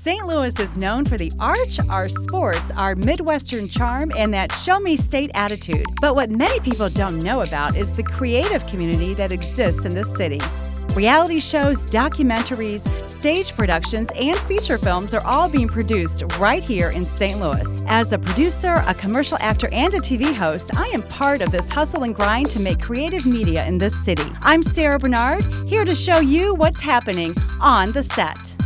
St. Louis is known for the arch, our sports, our Midwestern charm, and that show-me-state attitude. But what many people don't know about is the creative community that exists in this city. Reality shows, documentaries, stage productions, and feature films are all being produced right here in St. Louis. As a producer, a commercial actor, and a TV host, I am part of this hustle and grind to make creative media in this city. I'm Sarah Bernard, here to show you what's happening on the set.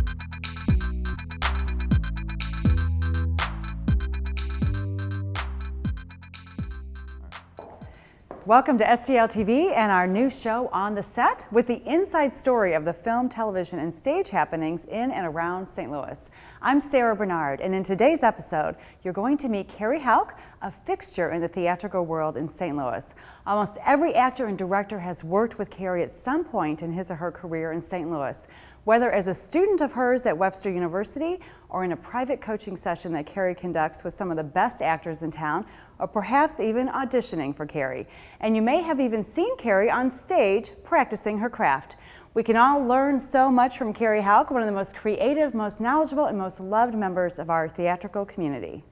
Welcome to STL TV and our new show On the Set with the inside story of the film, television, and stage happenings in and around St. Louis. I'm Sarah Bernard, and in today's episode, you're going to meet Carrie Houk, a fixture in the theatrical world in St. Louis. Almost every actor and director has worked with Carrie at some point in his or her career in St. Louis, whether as a student of hers at Webster University or in a private coaching session that Carrie conducts with some of the best actors in town, or perhaps even auditioning for Carrie. And you may have even seen Carrie on stage practicing her craft. We can all learn so much from Carrie Houk, one of the most creative, most knowledgeable, and most loved members of our theatrical community.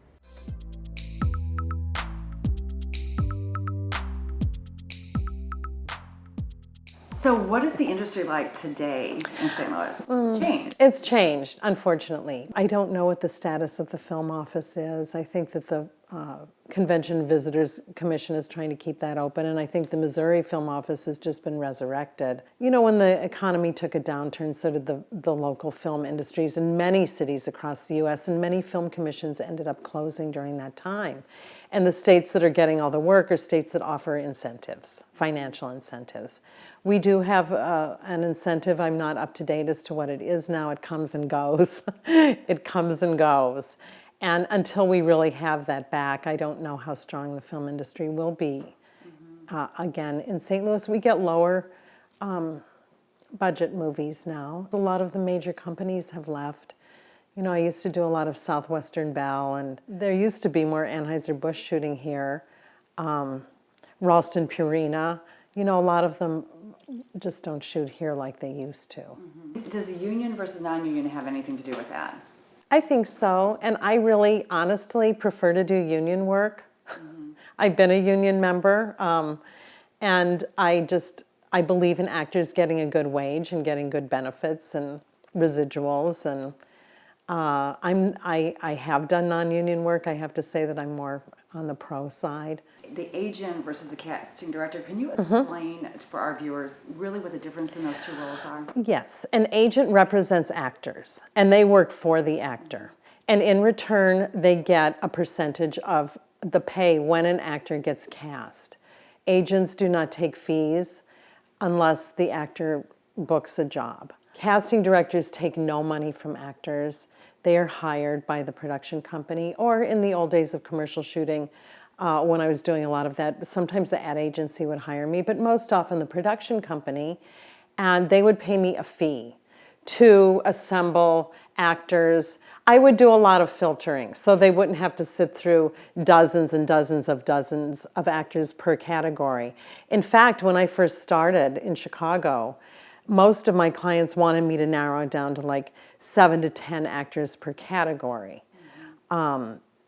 So what is the industry like today in St. Louis? It's changed. It's changed, unfortunately. I don't know what the status of the film office is. I think that the Convention and Visitors Commission is trying to keep that open, and I think the Missouri Film Office has just been resurrected. You know, when the economy took a downturn, so did the local film industries in many cities across the U.S., and many film commissions ended up closing during that time. And the states that are getting all the work are states that offer incentives, financial incentives. We do have an incentive. I'm not up to date as to what it is now. It comes and goes. It comes and goes. And until we really have that back, I don't know how strong the film industry will be. Again, in St. Louis, we get lower budget movies now. A lot of the major companies have left. You know, I used to do a lot of Southwestern Bell, and there used to be more Anheuser-Busch shooting here. Ralston Purina, you know, a lot of them just don't shoot here like they used to. Does union versus non-union have anything to do with that? I think so, and I really honestly prefer to do union work. I've been a union member, and I believe in actors getting a good wage and getting good benefits and residuals, and I have done non-union work. I have to say that I'm more on the pro side. The agent versus the casting director, can you explain for our viewers really what the difference in those two roles are? Yes, an agent represents actors, and they work for the actor. And in return, they get a percentage of the pay when an actor gets cast. Agents do not take fees unless the actor books a job. Casting directors take no money from actors. They are hired by the production company, or in the old days of commercial shooting, when I was doing a lot of that, sometimes the ad agency would hire me, but most often the production company, and they would pay me a fee to assemble actors. I would do a lot of filtering, so they wouldn't have to sit through dozens and dozens of actors per category. In fact, when I first started in Chicago, most of my clients wanted me to narrow it down to like 7 to 10 actors per category.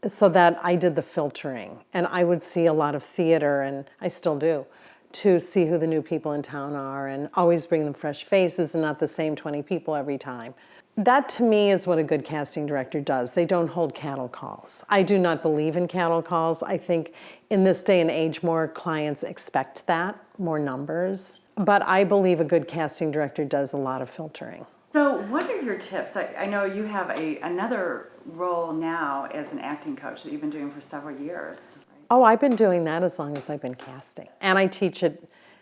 So that I did the filtering, and I would see a lot of theater, and I still do, to see who the new people in town are, and always bring them fresh faces and not the same 20 people every time. That to me is what a good casting director does. They don't hold cattle calls. I do not believe in cattle calls. I think in this day and age more clients expect that, more numbers. But I believe a good casting director does a lot of filtering. So what are your tips? I know you have another role now as an acting coach that you've been doing for several years. Right? Oh, I've been doing that as long as I've been casting. And I teach at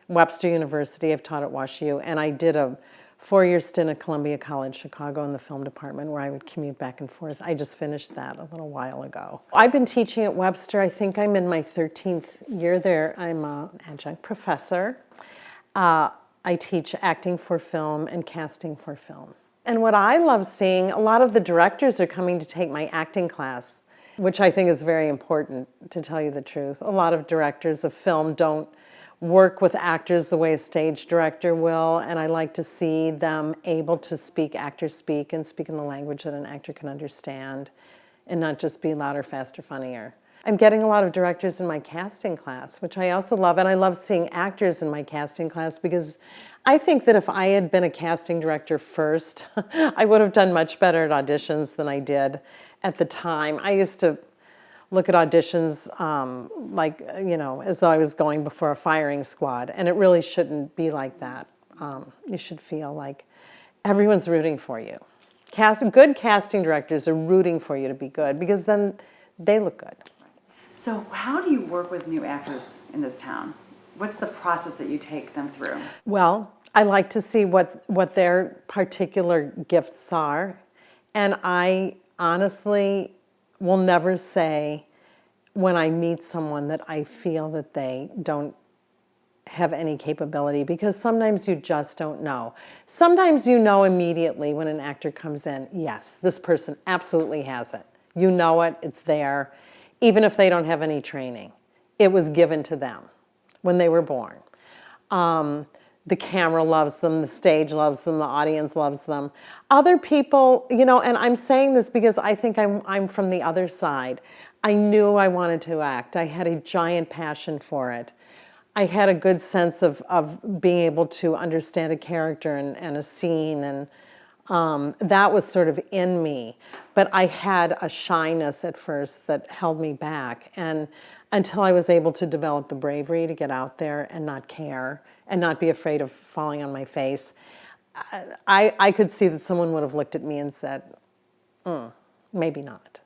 Webster University. I've taught at WashU. And I did a 4-year stint at Columbia College, Chicago in the film department where I would commute back and forth. I just finished that a little while ago. I've been teaching at Webster. I think I'm in my 13th year there. I'm an adjunct professor. I teach acting for film and casting for film. And what I love seeing, a lot of the directors are coming to take my acting class, which I think is very important, to tell you the truth. A lot of directors of film don't work with actors the way a stage director will, and I like to see them able to speak actor speak and speak in the language that an actor can understand and not just be louder, faster, funnier. I'm getting a lot of directors in my casting class, which I also love, and I love seeing actors in my casting class because I think that if I had been a casting director first, I would have done much better at auditions than I did at the time. I used to look at auditions like, you know, as though I was going before a firing squad, and it really shouldn't be like that. You should feel like everyone's rooting for you. Good casting directors are rooting for you to be good because then they look good. So how do you work with new actors in this town? What's the process that you take them through? Well, I like to see what their particular gifts are, and I honestly will never say when I meet someone that I feel that they don't have any capability, because sometimes you just don't know. Sometimes you know immediately when an actor comes in, yes, this person absolutely has it. You know it, it's there, even if they don't have any training. It was given to them when they were born. The camera loves them, the stage loves them, the audience loves them. Other people, you know, and I'm saying this because I think I'm from the other side. I knew I wanted to act. I had a giant passion for it. I had a good sense of being able to understand a character and a scene, and that was sort of in me. But I had a shyness at first that held me back, and until I was able to develop the bravery to get out there and not care and not be afraid of falling on my face, I could see that someone would have looked at me and said, maybe not.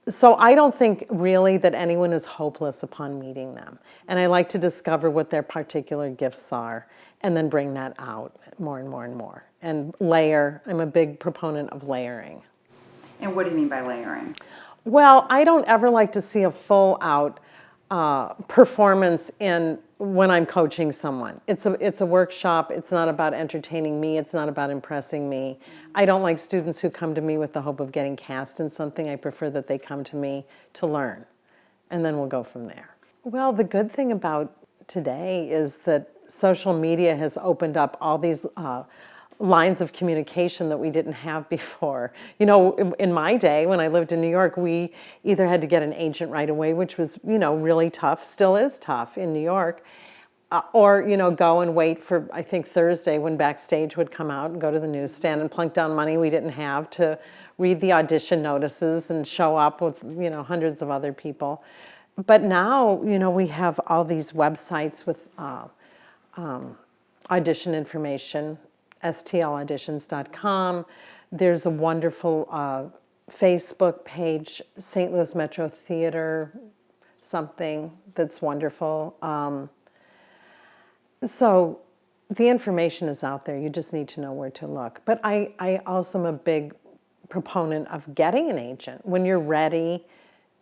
So I don't think really that anyone is hopeless upon meeting them. And I like to discover what their particular gifts are and then bring that out more and more and more. And layer, I'm a big proponent of layering. And what do you mean by layering? Well, I don't ever like to see a full out performance when I'm coaching someone. It's a workshop. It's not about entertaining me. It's not about impressing me. I don't like students who come to me with the hope of getting cast in something. I prefer that they come to me to learn, and then we'll go from there. Well, the good thing about today is that social media has opened up all these lines of communication that we didn't have before. You know, in my day, when I lived in New York, we either had to get an agent right away, which was, you know, really tough, still is tough in New York, or, you know, go and wait for, I think, Thursday when Backstage would come out and go to the newsstand and plunk down money we didn't have to read the audition notices and show up with, you know, hundreds of other people. But now, you know, we have all these websites with audition information, STLauditions.com. There's a wonderful Facebook page, St. Louis Metro Theater, something that's wonderful. So the information is out there. You just need to know where to look. But I also am a big proponent of getting an agent. When you're ready,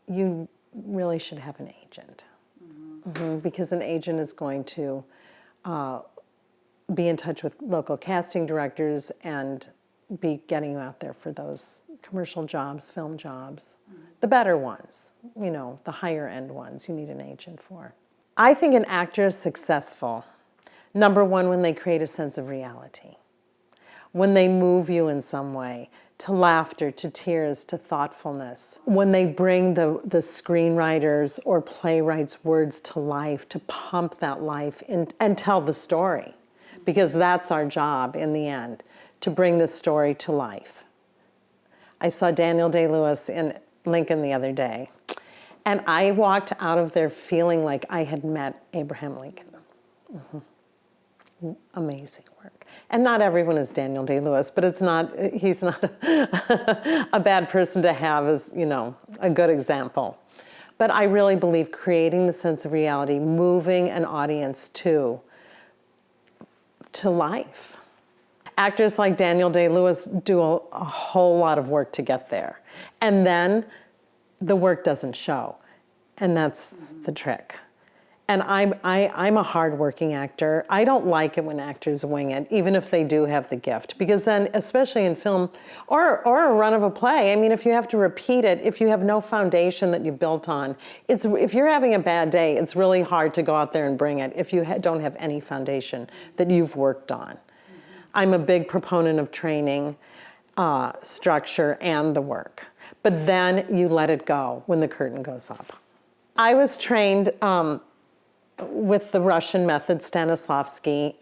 you really should have an agent. Because an agent is going to be in touch with local casting directors and be getting you out there for those commercial jobs, film jobs. The better ones, you know, the higher end ones you need an agent for. I think an actor is successful, number one, when they create a sense of reality. When they move you in some way, to laughter, to tears, to thoughtfulness. When they bring the screenwriters or playwrights' words to life, to pump that life in, and tell the story. Because that's our job in the end, to bring the story to life. I saw Daniel Day-Lewis in Lincoln the other day, and I walked out of there feeling like I had met Abraham Lincoln. Amazing work. And not everyone is Daniel Day-Lewis, but he's not a bad person to have as, you know, a good example. But I really believe creating the sense of reality, moving an audience to life. Actors like Daniel Day-Lewis do a whole lot of work to get there. And then the work doesn't show. And that's the trick. And I'm a hardworking actor. I don't like it when actors wing it, even if they do have the gift. Because then, especially in film or a run of a play, I mean, if you have to repeat it, if you have no foundation that you built on, if you're having a bad day, it's really hard to go out there and bring it if you don't have any foundation that you've worked on. I'm a big proponent of training, structure, and the work. But then you let it go when the curtain goes up. I was trained with the Russian method, Stanislavski,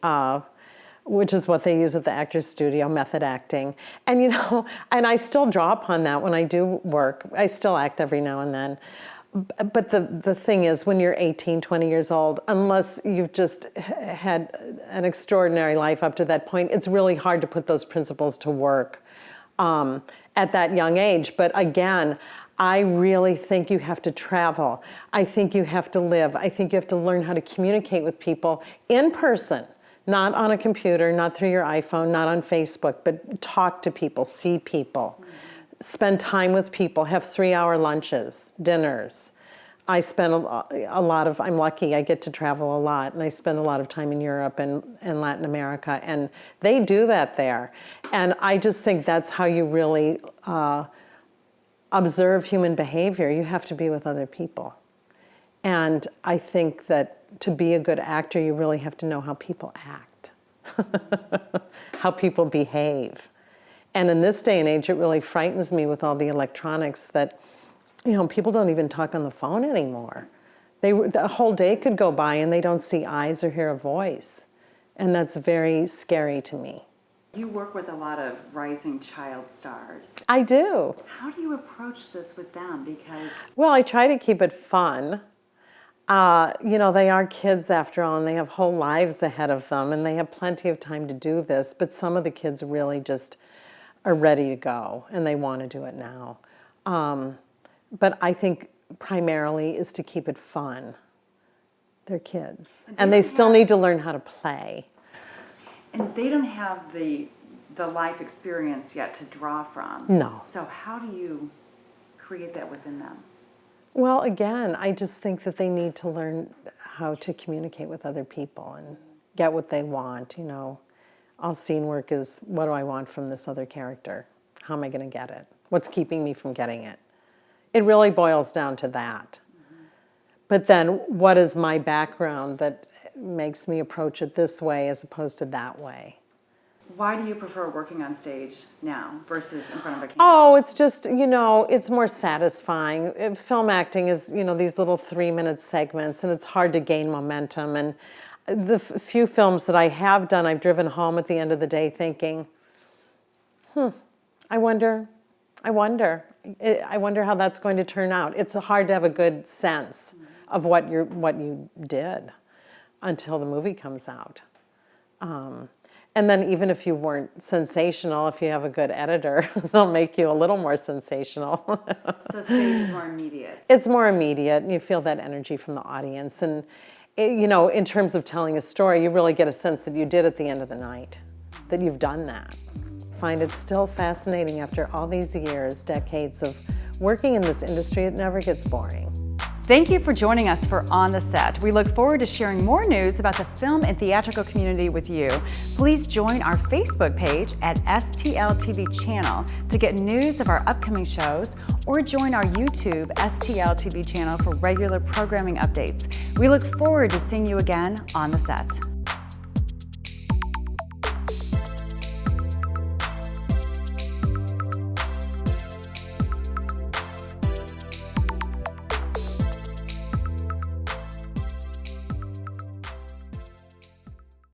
which is what they use at the Actors Studio, method acting. And and I still draw upon that when I do work. I still act every now and then. But the thing is, when you're 18, 20 years old, unless you've just had an extraordinary life up to that point, it's really hard to put those principles to work at that young age. But again, I really think you have to travel. I think you have to live. I think you have to learn how to communicate with people in person, not on a computer, not through your iPhone, not on Facebook, but talk to people, see people, spend time with people, have 3-hour lunches, dinners. I spend a lot of, I'm lucky, I get to travel a lot, and I spend a lot of time in Europe and Latin America, and they do that there. And I just think that's how you really observe human behavior. You have to be with other people. And I think that to be a good actor, you really have to know how people act, how people behave. And in this day and age, it really frightens me with all the electronics that, people don't even talk on the phone anymore. The whole day could go by and they don't see eyes or hear a voice. And that's very scary to me. You work with a lot of rising child stars. I do. How do you approach this with them? Because well, I try to keep it fun. They are kids after all, and they have whole lives ahead of them, and they have plenty of time to do this. But some of the kids really just are ready to go, and they want to do it now. But I think primarily is to keep it fun. They're kids, and they still need to learn how to play. And they don't have the life experience yet to draw from. No. So how do you create that within them? Well, again, I just think that they need to learn how to communicate with other people and get what they want. All scene work is, what do I want from this other character? How am I going to get it? What's keeping me from getting it? It really boils down to that. But then what is my background that makes me approach it this way as opposed to that way? Why do you prefer working on stage now versus in front of a camera? Oh, it's just, it's more satisfying. Film acting is, these little 3-minute segments, and it's hard to gain momentum. And the few films that I have done, I've driven home at the end of the day thinking, I wonder how that's going to turn out. It's hard to have a good sense of what you did until the movie comes out. And then even if you weren't sensational, if you have a good editor, they'll make you a little more sensational. So stage is more immediate. It's more immediate, and you feel that energy from the audience. And, in terms of telling a story, you really get a sense that you did at the end of the night, that you've done that. Find it still fascinating after all these years, decades of working in this industry. It never gets boring. Thank you for joining us for On the Set. We look forward to sharing more news about the film and theatrical community with you. Please join our Facebook page at STL TV channel to get news of our upcoming shows, or join our YouTube STL TV channel for regular programming updates. We look forward to seeing you again on the set.